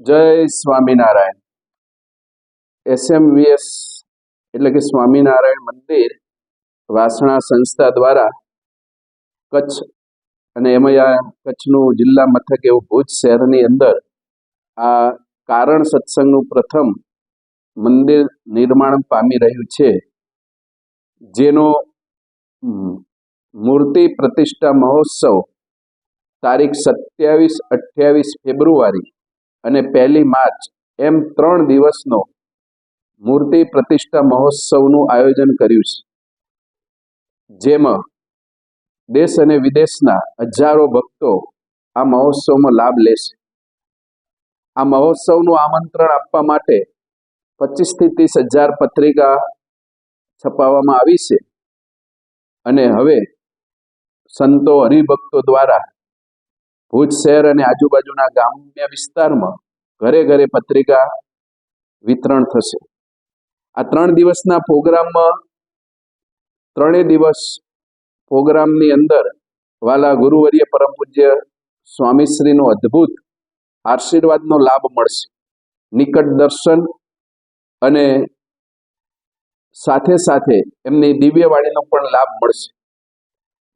જય સ્વામિનારાયણ. SMVS એટલે કે સ્વામિનારાયણ મંદિર વાસણા સંસ્થા દ્વારા કચ્છ અને એમાં કચ્છનું જિલ્લા મથક એવું ભુજ શહેરની અંદર આ કારણ સત્સંગનું પ્રથમ મંદિર નિર્માણ પામી રહ્યું છે, જેનો મૂર્તિ પ્રતિષ્ઠા મહોત્સવ તારીખ 27-28 ફેબ્રુઆરી અને 1 માર્ચ એમ 3 દિવસનો મૂર્તિ પ્રતિષ્ઠા મહોત્સવનું આયોજન કર્યું છે, જેમાં દેશ અને વિદેશના હજારો ભક્તો આ મહોત્સવમાં લાભ લેશે. આ મહોત્સવનું આમંત્રણ આપવા માટે 25 થી 30 હજાર પત્રિકા છપાવવામાં આવી છે અને હવે સંતો હરિભક્તો દ્વારા ભુજ શહેર અને આજુબાજુના ગ્રામ્ય વિસ્તારમાં ઘરે ઘરે પત્રિકા વિતરણ થશે. આ 3 દિવસના પ્રોગ્રામમાં 3 દિવસ પ્રોગ્રામની અંદર વાલા ગુરુવર્ય પરમ પૂજ્ય સ્વામીશ્રીનો અદ્ભુત આશીર્વાદનો લાભ મળશે, નિકટ દર્શન અને સાથે સાથે એમની દિવ્યવાણીનો પણ લાભ મળશે.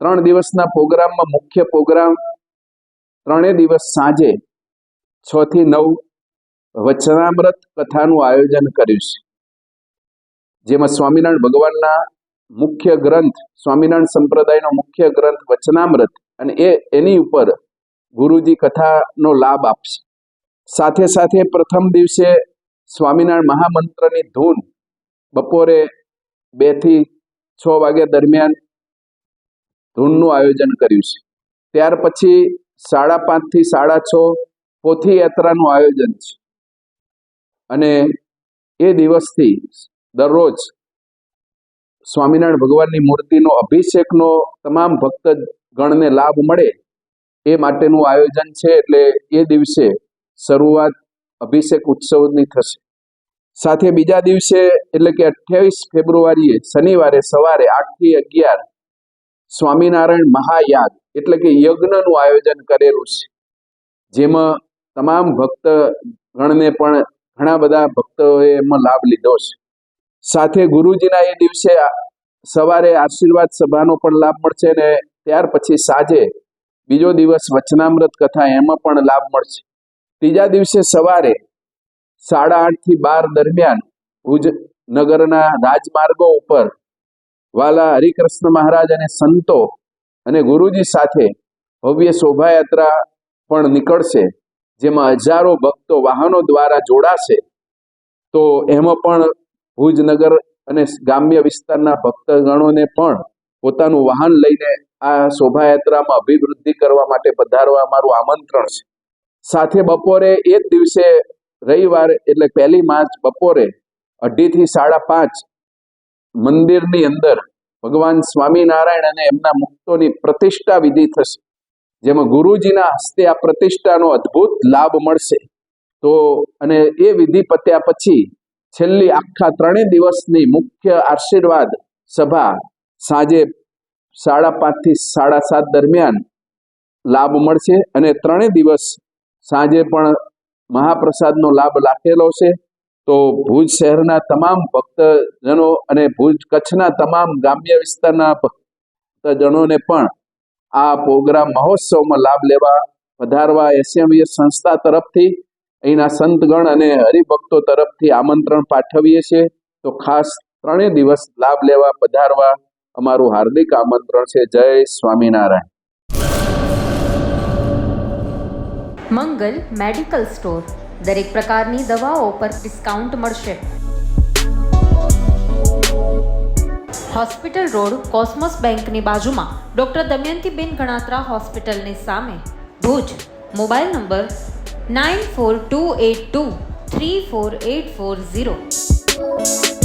3 દિવસના પ્રોગ્રામમાં મુખ્ય પ્રોગ્રામ 3 દિવસ સાંજે 6 થી 9 વચનામૃત કથાનું આયોજન કર્યું છે, જેમાં સ્વામિનારાયણ ભગવાનના મુખ્ય ગ્રંથ, સ્વામિનારાયણ સંપ્રદાયનો મુખ્ય ગ્રંથ વચનામૃત અને એની ઉપર ગુરુજી કથાનો લાભ આપશે. સાથે સાથે પ્રથમ દિવસે સ્વામિનારાયણ મહામંત્રની ધૂન બપોરે 2 થી 6 વાગ્યા દરમિયાન ધૂનનું આયોજન કર્યું છે. ત્યાર પછી 5:30 થી 6:30 પોથી યાત્રાનું આયોજન છે અને એ દિવસથી દરરોજ સ્વામિનારાયણ ભગવાનની મૂર્તિનો અભિષેકનો તમામ ભક્તગણને લાભ મળે એ માટેનું આયોજન છે. એટલે એ દિવસે શરૂઆત અભિષેક ઉત્સવની થશે. સાથે બીજા દિવસે એટલે કે 28 ફેબ્રુઆરીએ શનિવારે સવારે 8 થી 11 સ્વામિનારાયણ મહાયાગ એટલે કે યજ્ઞનું આયોજન કરેલું છે, જેમાં તમામ ભક્તગણને પણ ઘણા બધા ભક્તોએ એમાં લાભ લીધો છે. સાથે ગુરુજીના એ દિવસે સવારે આશીર્વાદ સભાનો પણ લાભ મળશે અને ત્યાર પછી સાંજે બીજો દિવસ વચનામૃત કથા, એમાં પણ લાભ મળશે. ત્રીજા દિવસે સવારે 8:30 થી 12 દરમિયાન ભુજ નગરના રાજમાર્ગો ઉપર વાલા હરિકૃષ્ણ મહારાજ અને સંતો અને ગુરુજી સાથે ભવ્ય શોભાયાત્રા પણ નીકળશે, જેમાં હજારો ભક્તો વાહનો દ્વારા જોડાશે. તો એમાં પણ ભુજ નગર અને ગ્રામ્ય વિસ્તારના ભક્તગણોને પણ પોતાનું વાહન લઈને આ શોભાયાત્રામાં અભિવૃદ્ધિ કરવા માટે પધારવા અમારું આમંત્રણ છે. સાથે બપોરે એ જ દિવસે રવિવાર એટલે 1 માર્ચ બપોરે 2:30 થી 5:30 મંદિરની અંદર ભગવાન સ્વામિનારાયણ અને એમના મુક્તોની પ્રતિષ્ઠા વિધિ થશે, જેમાં ગુરુજીના હસ્તે આ પ્રતિષ્ઠાનો અદ્ભુત લાભ મળશે. તો અને એ વિધિ પત્યા પછી છેલ્લી આખા 3 દિવસની મુખ્ય આશીર્વાદ સભા સાંજે 5:30 થી 7:30 દરમિયાન લાભ મળશે અને 3 દિવસ સાંજે પણ મહાપ્રસાદનો લાભ રાખેલો છે. તો ભુજ શહેરના તમામ ભક્તજનો અને ભુજ કચ્છના તમામ ગ્રામ્ય વિસ્તારના ભક્તજનોને પણ આ પ્રોગ્રામ મહોત્સવમાં લાભ લેવા પધારવા SMVS સંસ્થા તરફથી, અહીંના સંતગણ અને હરિભક્તો તરફથી આમંત્રણ પાઠવીએ છીએ. તો ખાસ 3 દિવસ લાભ લેવા પધારવા અમારું હાર્દિક આમંત્રણ છે. જય સ્વામિનારાયણ. મંગલ મેડિકલ સ્ટોર, દરેક પ્રકારની દવાઓ પર ડિસ્કાઉન્ટ મળશે. હોસ્પિટલ રોડ, કોસ્મોસ બેંકની બાજુમાં, ડૉક્ટર દમયંતીબેન ગણાત્રા હોસ્પિટલની સામે, ભુજ. Mobile number 9428234840.